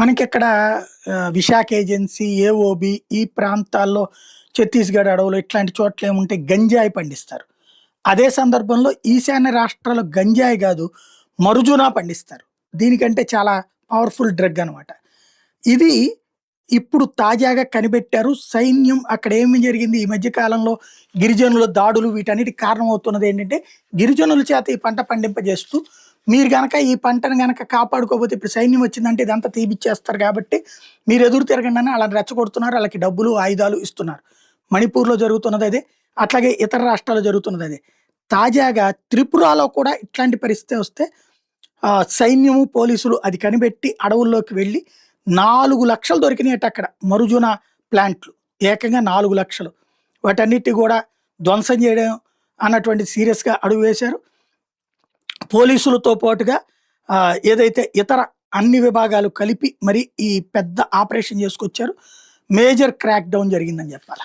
మనకిక్కడ Visakha agency, AOB ఈ ప్రాంతాల్లో ఛత్తీస్‌గఢ్ అడవులు ఇట్లాంటి చోట్ల ఏముంటాయి గంజాయి పండిస్తారు. అదే సందర్భంలో ఈశాన్య రాష్ట్రాల్లో గంజాయి గాదు, మరుజునా పండిస్తారు. దీనికంటే చాలా పవర్‌ఫుల్ డ్రగ్ అనమాట. ఇది ఇప్పుడు తాజాగా కనిపెట్టారు. సైన్యం అక్కడ ఏమి జరిగింది ఈ మధ్య కాలంలో గిరిజనుల దాడులు వీటన్నిటికి కారణమవుతున్నది ఏంటంటే, గిరిజనుల చేత ఈ పంట పండింపజేస్తూ మీరు గనక ఈ పంటను గనక కాపాడుకోకపోతే ఇప్పుడు సైన్యం వచ్చిందంటే ఇదంతా తీపిచ్చేస్తారు కాబట్టి మీరు ఎదురు తిరగండి అని ఆళ్ళని రెచ్చగొడుతున్నారు. ఆళ్ళకి డబ్బులు, ఆయుధాలు ఇస్తున్నారు. మణిపూర్‌లో జరుగుతున్నది అదే. అట్లాగే ఇతర రాష్ట్రాల్లో జరుగుతున్నది అదే. తాజాగా త్రిపురలో కూడా ఇట్లాంటి పరిస్థితే వస్తే సైన్యము, పోలీసులు అది కనిపెట్టి అడవుల్లోకి వెళ్లి 4,00,000 దొరికినాయట అక్కడ. మరుజున ప్లాంట్లు. ఏకంగా 4,00,000 వాటన్నిటిని గూడా ధ్వంసం చేయడం అన్నటువంటి సీరియస్‌గా అడుగు వేశారు. పోలీసులతో పాటుగా ఏదైతే ఇతర అన్ని విభాగాలు కలిపి మరి ఈ పెద్ద ఆపరేషన్ చేసుకొచ్చారు. మేజర్ క్రాక్ డౌన్ జరిగిందని చెప్పాల.